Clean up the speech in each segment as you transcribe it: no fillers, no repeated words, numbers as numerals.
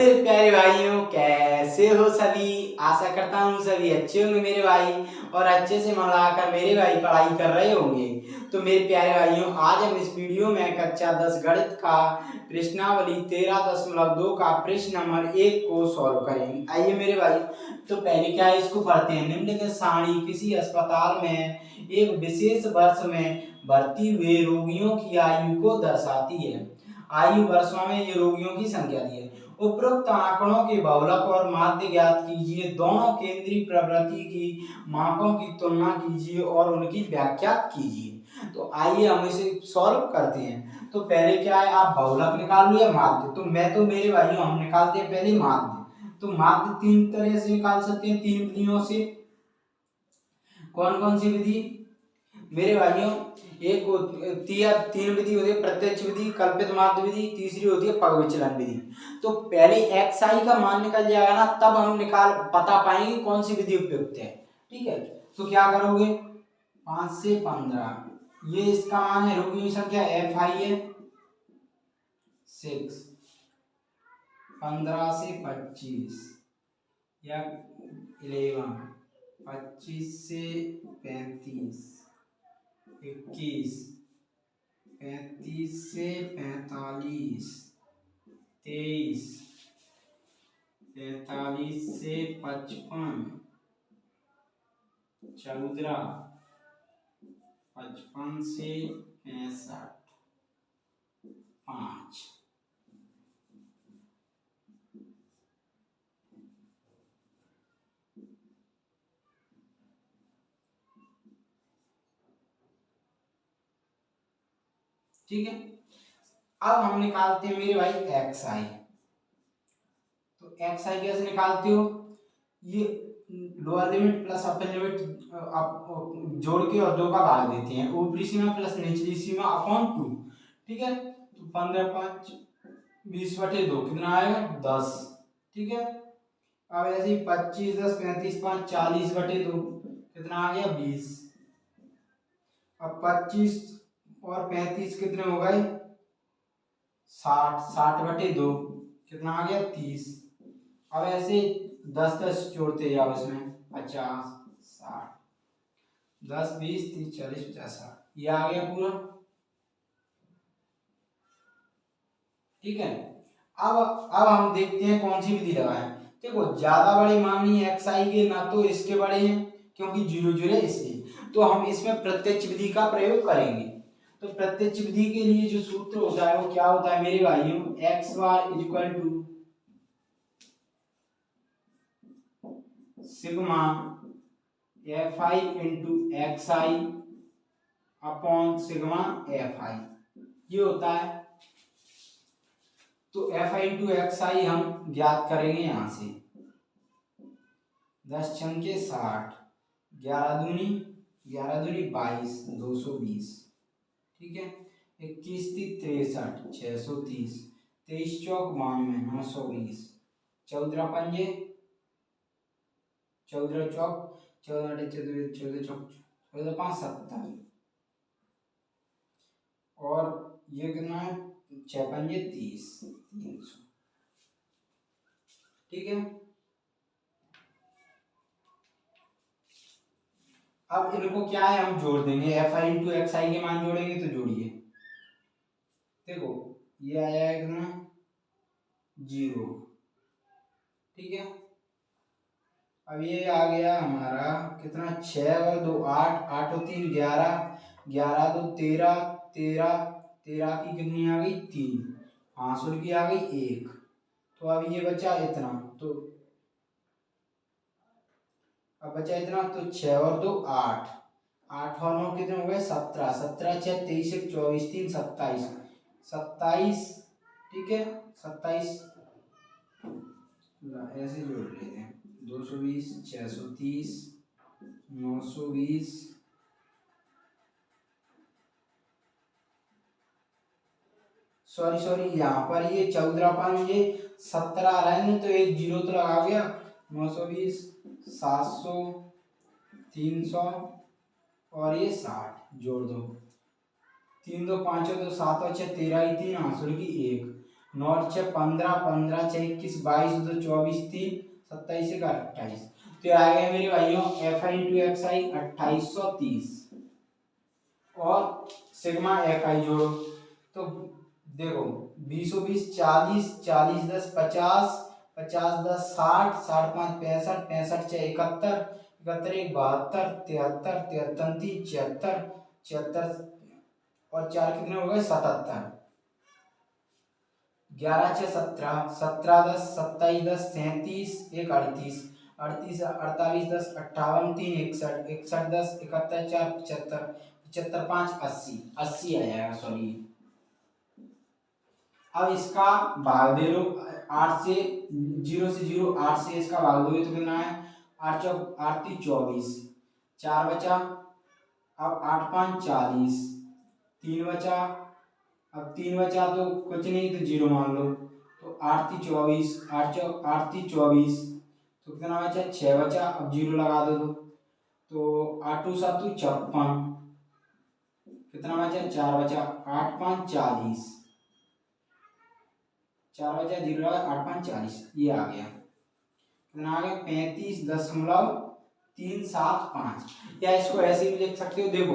मेरे प्यारे भाइयों, कैसे हो सभी। आशा करता हूँ सभी अच्छे होंगे मेरे भाई, और अच्छे से मन लगाकर मेरे भाई पढ़ाई कर रहे होंगे। तो मेरे प्यारे भाइयों, आज हम इस वीडियो में कक्षा 10 गणित का प्रश्नावली 13.2 का प्रश्न नंबर 1 को सॉल्व करेंगे। आइए मेरे भाई, तो पहले क्या है, इसको पढ़ते हैं। निम्नलिखित सारणी किसी अस्पताल में एक विशेष वर्ष में भर्ती हुए रोगियों की आयु को दर्शाती है। आयु वर्षों में ये रोगियों की संख्या दी है। उपरोक्त आंकड़ों के बहुलक और माध्य ज्ञात कीजिए। दोनों केंद्रीय प्रवृत्ति की मापों की तुलना कीजिए और उनकी व्याख्या कीजिए। तो आइए हम इसे सॉल्व करते हैं। तो पहले क्या है, आप बहुलक निकाल लो या माध्य। तो मैं तो मेरे भाइयों हम निकालते हैं पहले माध्य। तो माध्य तीन तरह से निकाल सकते हैं, तीन विधियों से। कौन कौन सी विधि मेरे भाइयों? एक तीन विधि होती है, प्रत्यक्ष विधि, कल्पित माध्य विधि, तीसरी होती है पग विचलन विधि। तो पहले एक्स आई का मान निकल जाएगा ना, तब हम बता पाएंगे कौन सी विधि उपयुक्त है। ठीक है, तो क्या करोगे, 5 से 15, ये इसका मान है। रोगियों की संख्या एफ आई है 6, 15 से 25 या 11, 25 से 35, 21, 35 से 45, 23, 43 से 55, 14, 55 से 65, 5। ठीक है, अब हम निकालते हैं मेरे भाई एक्स आई। तो एक्स आई कैसे निकालते हो, ये lower limit plus upper limit जोड़ के और 2 का भाग देते हैं। ऊपरी सीमा प्लस निचली सीमा अपॉन 2। ठीक है, तो 15 5 20/2 कितना आएगा 10। ठीक है, अब ऐसे ही 25 10 35 5 40/2 कितना आ गया 20। अब 25 और 35 कितने हो गए 60, 60/2 कितना आ गया 30। अब ऐसे 10 10 जोड़ते जाओ इसमें, 50 60, 10 20 30 40 50 60, ये आ गया पूरा। ठीक है, अब हम देखते हैं कौन सी विधि लगाएं। देखो, ज्यादा बड़े मान ली एक्स आई के, ना तो इसके बड़े हैं क्योंकि 0 0 है इसलिए, तो हम इसमें प्रत्यक्ष विधि का प्रयोग करेंगे। तो प्रत्यक्ष विधि के लिए जो सूत्र होता है वो क्या होता है मेरे भाइयों, x bar equal to sigma f i into x i upon sigma f i, ये होता है। तो f i into x i हम ज्ञात करेंगे यहां से, 10 छंके 60, 11 दूनी 22 220। ठीक है, 21 3 63 630, 23 चौक 92 920, 14 पंजे 14 चौक 14 14 चौक 14 5 70, और ये कितना है 6 पंजे 30 300। ठीक है, अब इनको क्या है हम जोड़ देंगे, एफ आई इंटू एक्स आई के मान जोड़ेंगे। तो जोड़िए, देखो ये आया कितना 0। ठीक है, अब ये आ गया हमारा कितना 6 और 2 8, 8 और 3 11, 11 2 13, 13 13 की कितनी आ गई 3, 5 की आ गई 1। तो अब ये बचा इतना, तो अब बचा इतना, तो 6 और 2 8, 8 और 9 कितने हो गए 17, 17 6 23 1 24 3 27, 27। ठीक है, 27 ऐसे जोड़ लेते हैं, 220 630 920, सॉरी यहाँ पर ये 14 पान ये 17 आ रहा है ना, तो एक जीरो तो लगा गया। 920 700 300 और ये 60 जोड़ दो, 3 2 5 2 7 और 6 13 की 3 8 की 1, 9 6 15, 15 6 21, 22 2 24, 3 27 1 28। तो आ गया मेरे भाइयों एफ आई इंटू एक्स आई 2830 और सिग्मा एफ आई जोड़ो तो देखो 20 20 40, 40 10 50, 50 10 60, 60 5 65, 65 6 71, 71 1 72, 73, 73 3 76, 76 और 4 कितने हो गए 77, 11 6 17, 17 10 27 10 37 1 38, 38 48 10 58 3 61, 61 10 71 4 75, 75 5 80, 80 आ जाएगा सॉरी। अब इसका भाग दे लो 8 से 0 से 0, 8 से इसका भाग दोगे तो कितना है 8 चौक 8 3 24, 4 बचा, अब 8 5 40, 3 बचा, अब 3 बचा तो कुछ नहीं तो 0 मान लो तो 8 3 24, 8 चौक 8 3 24 तो कितना बचा 6 बचा, अब 0 लगा दो तो 8 2 7 56, कितना बचा 4 बचा, 8 5 40, 4 बचा 0 लगा 8 5 40, ये आ गया कितना आ गया 35.375। या इसको ऐसे भी लिख सकते हो, देखो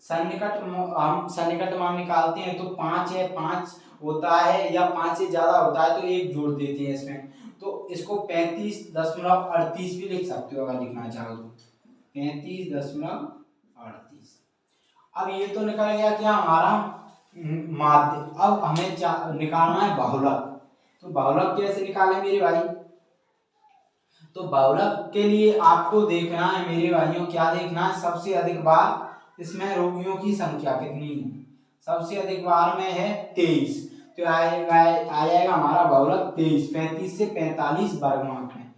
सन्निकट हम सन्निकट मान निकालते हैं तो 5 है 5 होता है या 5 से ज्यादा होता है तो एक जोड़ देते हैं इसमें, तो इसको 35.38 भी लिख सकते हो अगर लिखना चाहो तो 35.38। अब ये तो निकल गया क्या हमारा माध्य। अब हमें निकालना है बहुलक। तो बहुलक कैसे निकालें मेरे भाई, तो बहुलक के लिए आपको देखना है मेरे भाइयों, क्या देखना है सबसे अधिक बार इसमें रोगियों की संख्या कितनी है, सबसे अधिक बार में है 23, तो आ जाएगा हमारा बहुलक 23, 35 से 45 वर्गमाप में।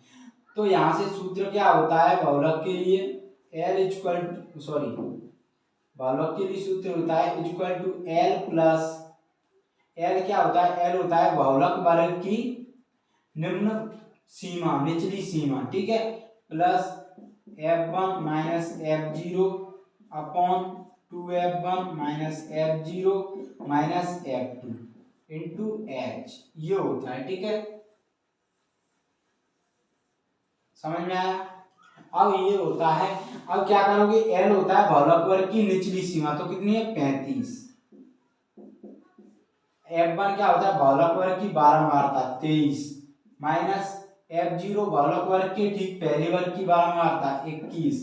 तो यहाँ से सूत्र क्या होता है बहुलक के लिए L इक्वल टू सॉरी बहुलक के लिए सूत्र होता है equal to L plus L क्या होता है, L होता है बहुलक वर्ग की निम्न सीमा निचली सीमा, ठीक है, plus F1 minus F0 upon 2F1 minus F0 minus F2 into H, ये होता है, ठीक है, समझ में आया। अब ये होता है, अब क्या करोगे L होता है बहुलक वर्ग की निचली सीमा, तो कितनी है 35, F1 क्या होता है बहुलक वर्ग की बारंबारता 23 माइनस F0 बहुलक वर्ग के ठीक पहले वर्ग की बारंबारता 21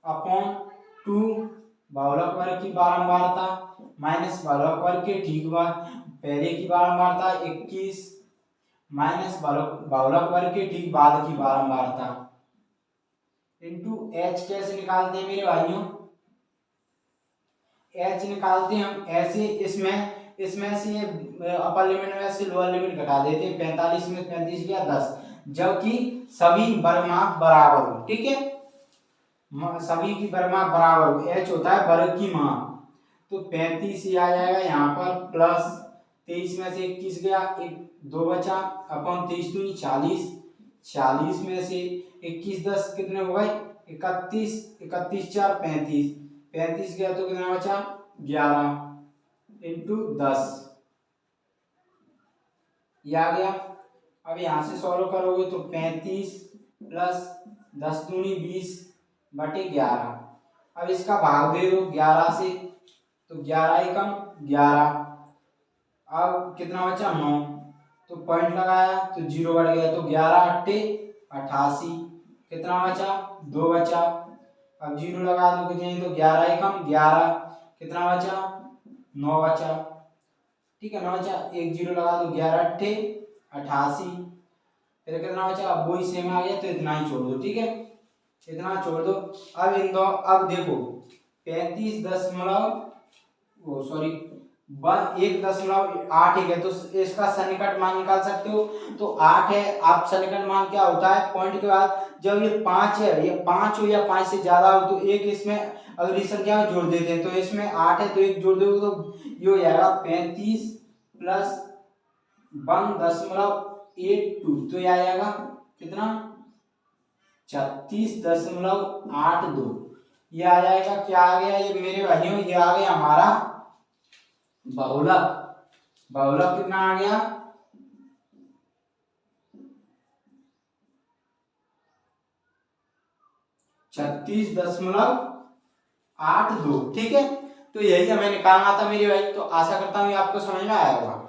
अपॉन 2 बहुलक वर्ग की बारंबारता माइनस बहुलक वर्ग के ठीक पहले की बारंबारता 21 माइनस बहुलक वर्ग के ठीक बाद की बारंबारता इनटू H। कैसे निकालते हैं मेरे भाइयों, H निकालते हैं हम ऐसे, इसमें से अपर लिमिट में से लोअर लिमिट घटा देते हैं, 45 में 35 गया 10, जबकि सभी वर्गमाप बराबर हो, ठीक है, सभी की वर्गमाप बराबर हो, H होता है वर्ग की माप, तो 35 ही आ जाएगा यहाँ पर, प्लस 23 में से 21 गया 2 बचा अपॉन 23 दूनी 40, 40 में से 21 10 कितने हो गए 31, 31 4 35, 35 गया तो कितना बचा 11 इंटू 10, ये आ गया। अब यहाँ से सॉल्व करोगे तो 35 प्लस 10 दूनी 20 बटे 11, अब इसका भाग दे दो 11 से, तो 11 एकम 11, अब कितना बचा 9, तो पॉइंट लगाया तो 0 बढ़ गया, तो 11 8 88, कितना बचा 2 बचा, अब 0 लगा दो कितने, तो 11 एकम 11, कितना बचा 9 बचा, ठीक है 9 बचा, 1 0 लगा दो 11 8 88, फिर कितना बचा, अब वही सेम आ गया तो इतना ही छोड़ दो, ठीक है इतना छोड़ दो। अब इन दो, अब देखो 35 दशमलव वो सॉरी 1.8 है तो इसका सन्निकट मान निकाल सकते हो, तो 8 है, आप सन्निकट मान क्या होता है पॉइंट के बाद जब ये 5 है, ये 5 हो या 5 से ज्यादा हो तो एक इसमें अगली संख्या जोड़ देते हैं, तो इसमें 8 है तो एक जोड़ दोगे तो ये हो जाएगा 35 प्लस 1.82, तो ये आ जाएगा कितना 36.82, ये आ जाएगा, क्या आ गया ये मेरे भाइयों, ये आ गया हमारा बहुलक। बहुलक कितना आ गया 36.82। ठीक है, तो यही हमें निकालना था मेरे भाई। तो आशा करता हूँ ये आपको समझ में आया होगा।